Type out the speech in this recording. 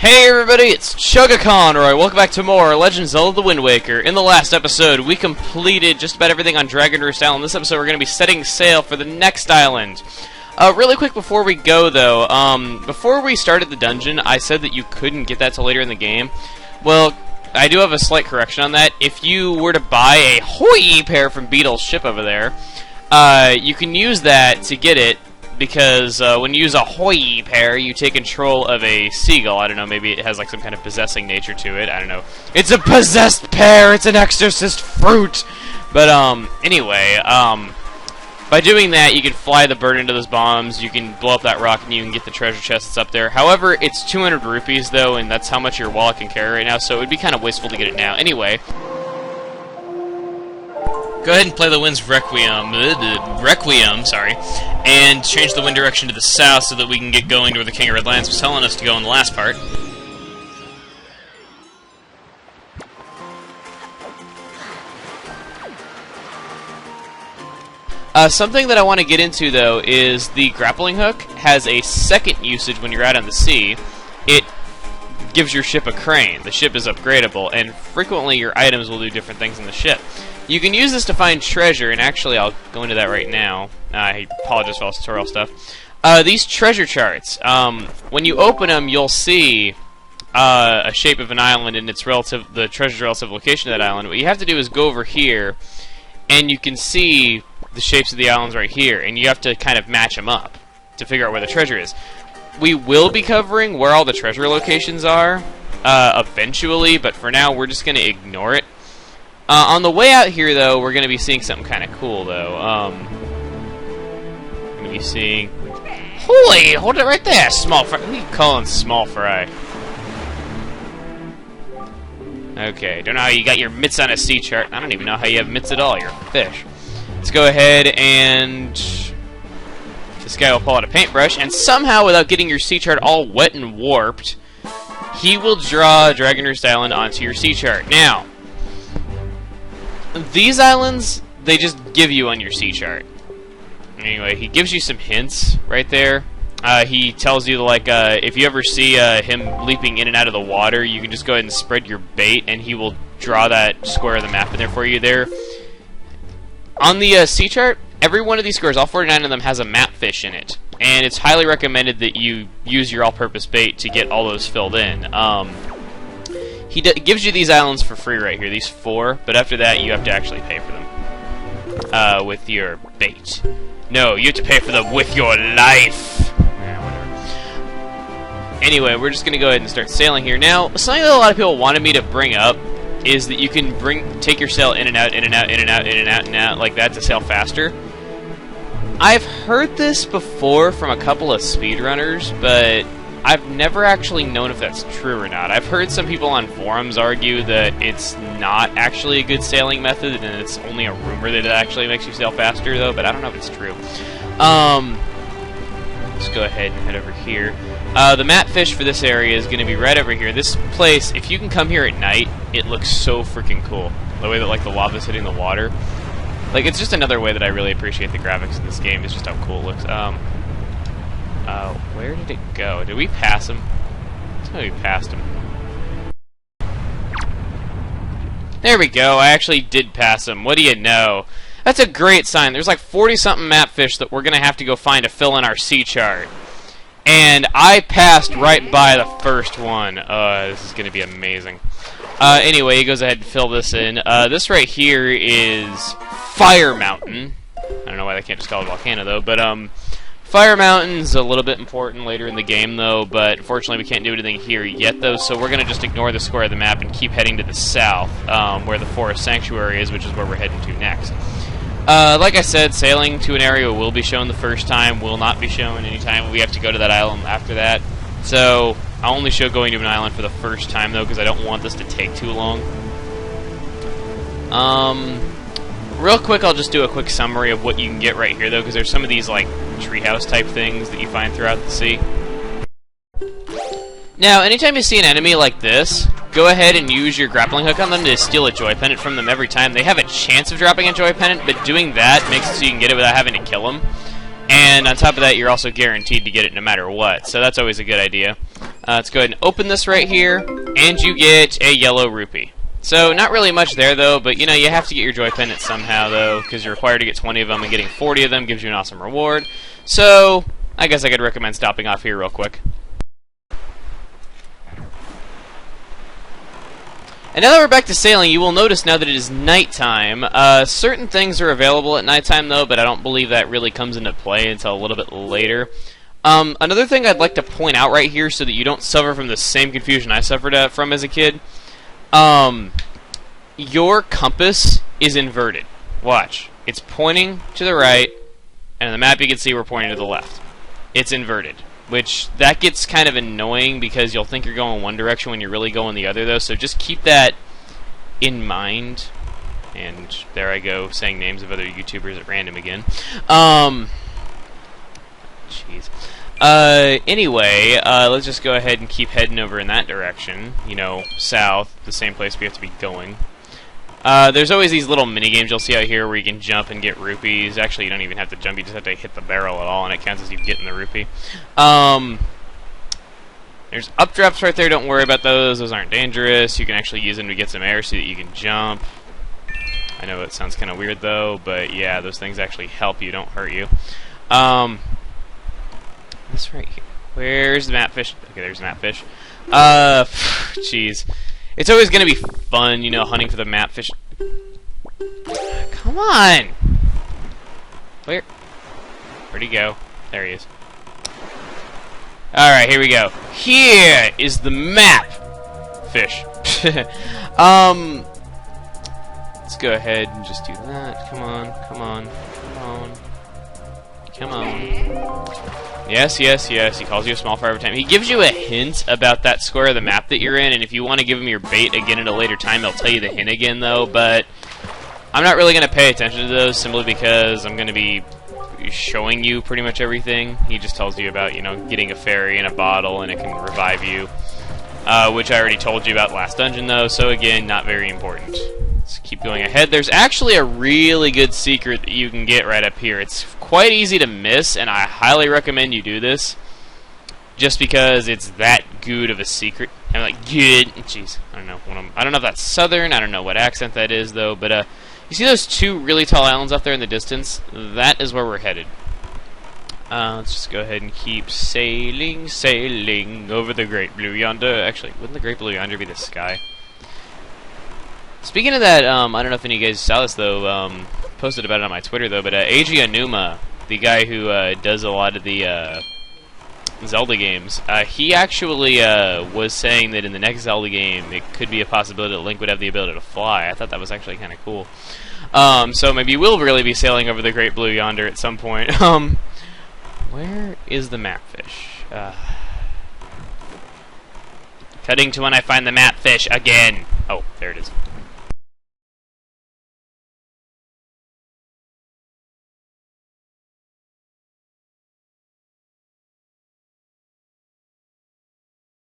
Hey everybody, it's chuggaaconroy. Welcome back to more Legend of Zelda: The Wind Waker. In the last episode, we completed just about everything on Dragon Roost Island. This episode, we're going to be setting sail for the next island. Really quick before we go, though, before we started the dungeon, I said that you couldn't get that till later in the game. Well, I do have a slight correction on that. If you were to buy a Hoi pair from Beetle's ship over there, you can use that to get it. Because when you use a Hoi pair, you take control of a seagull. I don't know, maybe it has like some kind of possessing nature to it. I don't know. It's a possessed pear! It's an exorcist fruit! But, anyway, by doing that, you can fly the bird into those bombs, you can blow up that rock, and you can get the treasure chest that's up there. However, it's 200 rupees, though, and that's how much your wallet can carry right now, so it would be kind of wasteful to get it now. Anyway, go ahead and play the wind's Requiem, and change the wind direction to the south so that we can get going to where the King of Redlands was telling us to go in the last part. Something that I want to get into, though, is the grappling hook has a second usage when you're out on the sea. It gives your ship a crane. The ship is upgradable, and frequently your items will do different things in the ship. You can use this to find treasure, and actually I'll go into that right now. I apologize for all this tutorial stuff. These treasure charts, when you open them, you'll see a shape of an island and its the treasure's relative location of that island. What you have to do is go over here, and you can see the shapes of the islands right here, and you have to kind of match them up to figure out where the treasure is. We will be covering where all the treasure locations are eventually, but for now we're just going to ignore it. On the way out here, though, we're going to be seeing something kind of cool, though. We're going to be seeing... Holy! Hold it right there! Small fry. What are you calling small fry? Okay, don't know how you got your mitts on a sea chart. I don't even know how you have mitts at all. You're a fish. Let's go ahead and... This guy will pull out a paintbrush, and somehow, without getting your sea chart all wet and warped, he will draw Dragon Roost Island onto your sea chart. Now... These islands, they just give you on your sea chart. Anyway, he gives you some hints right there. He tells you, like, if you ever see him leaping in and out of the water, you can just go ahead and spread your bait, and he will draw that square of the map in there for you there. On the sea chart, every one of these squares, all 49 of them, has a map fish in it. And it's highly recommended that you use your all-purpose bait to get all those filled in. He gives you these islands for free right here, these 4, but after that you have to actually pay for them with your bait. No, you have to pay for them with your life! Whatever. Anyway, we're just going to go ahead and start sailing here. Now, something that a lot of people wanted me to bring up is that you can take your sail in and out, in and out, in and out, in and out, and out, like that to sail faster. I've heard this before from a couple of speedrunners, but I've never actually known if that's true or not. I've heard some people on forums argue that it's not actually a good sailing method, and it's only a rumor that it actually makes you sail faster, though, but I don't know if it's true. Let's go ahead and head over here. The map fish for this area is going to be right over here. This place, if you can come here at night, it looks so freaking cool. The way that, like, the lava's hitting the water. Like, it's just another way that I really appreciate the graphics in this game. It's just how cool it looks. Where did it go? Did we pass him? Let's go we passed him. There we go. I actually did pass him. What do you know? That's a great sign. There's like 40-something map fish that we're going to have to go find to fill in our sea chart. And I passed right by the first one. This is going to be amazing. Anyway, he goes ahead and fill this in. This right here is Fire Mountain. I don't know why they can't just call it Volcano, though, but, Fire Mountain's a little bit important later in the game, though, but unfortunately we can't do anything here yet, though, so we're going to just ignore the square of the map and keep heading to the south, where the Forest Sanctuary is, which is where we're heading to next. Like I said, sailing to an area will be shown the first time, will not be shown anytime we have to go to that island after that. So, I'll only show going to an island for the first time, though, because I don't want this to take too long. Real quick, I'll just do a quick summary of what you can get right here, though, because there's some of these, like, treehouse type things that you find throughout the sea. Now, anytime you see an enemy like this, go ahead and use your grappling hook on them to steal a joy pendant from them every time. They have a chance of dropping a joy pendant, but doing that makes it so you can get it without having to kill them. And on top of that, you're also guaranteed to get it no matter what, so that's always a good idea. Let's go ahead and open this right here, and you get a yellow rupee. So, not really much there, though, but, you know, you have to get your joy pendant somehow, though, because you're required to get 20 of them, and getting 40 of them gives you an awesome reward. So, I guess I could recommend stopping off here real quick. And now that we're back to sailing, you will notice now that it is nighttime. Certain things are available at nighttime, though, but I don't believe that really comes into play until a little bit later. Another thing I'd like to point out right here so that you don't suffer from the same confusion I suffered from as a kid. Your compass is inverted. Watch. It's pointing to the right, and on the map you can see we're pointing to the left. It's inverted, which that gets kind of annoying because you'll think you're going one direction when you're really going the other, though, so just keep that in mind. And there I go, saying names of other YouTubers at random again. Jeez. Anyway, let's just go ahead and keep heading over in that direction. You know, south, the same place we have to be going. There's always these little mini-games you'll see out here where you can jump and get rupees. Actually, you don't even have to jump, you just have to hit the barrel at all, and it counts as you getting the rupee. There's updrafts right there, don't worry about those. Those aren't dangerous. You can actually use them to get some air so that you can jump. I know it sounds kind of weird, though, but yeah, those things actually help you, don't hurt you. This right here. Where's the map fish? Okay, there's the map fish. Jeez. It's always gonna be fun, you know, hunting for the map fish. Come on! Where'd he go? There he is. Alright, here we go. Here is the map fish. Let's go ahead and just do that. Come on, come on, come on. Come on. Yes, yes, yes. He calls you a small fry every time. He gives you a hint about that square of the map that you're in, and if you want to give him your bait again at a later time, he'll tell you the hint again, though, but I'm not really going to pay attention to those simply because I'm going to be showing you pretty much everything. He just tells you about, you know, getting a fairy in a bottle, and it can revive you, which I already told you about last dungeon, though, so again, not very important. Let's keep going ahead. There's actually a really good secret that you can get right up here. It's quite easy to miss, and I highly recommend you do this, just because it's that good of a secret. I'm like, good. Jeez, I don't know. I don't know if that's southern. I don't know what accent that is, though. But you see those two really tall islands up there in the distance? That is where we're headed. Let's just go ahead and keep sailing, sailing over the great blue yonder. Actually, wouldn't the great blue yonder be the sky? Speaking of that, I don't know if any of you guys saw this, though, posted about it on my Twitter, though, but Eiji Aonuma, the guy who does a lot of the Zelda games, he actually was saying that in the next Zelda game, it could be a possibility that Link would have the ability to fly. I thought that was actually kind of cool. So maybe we'll really be sailing over the Great Blue yonder at some point. Where is the map fish? Cutting to when I find the map fish again. Oh, there it is.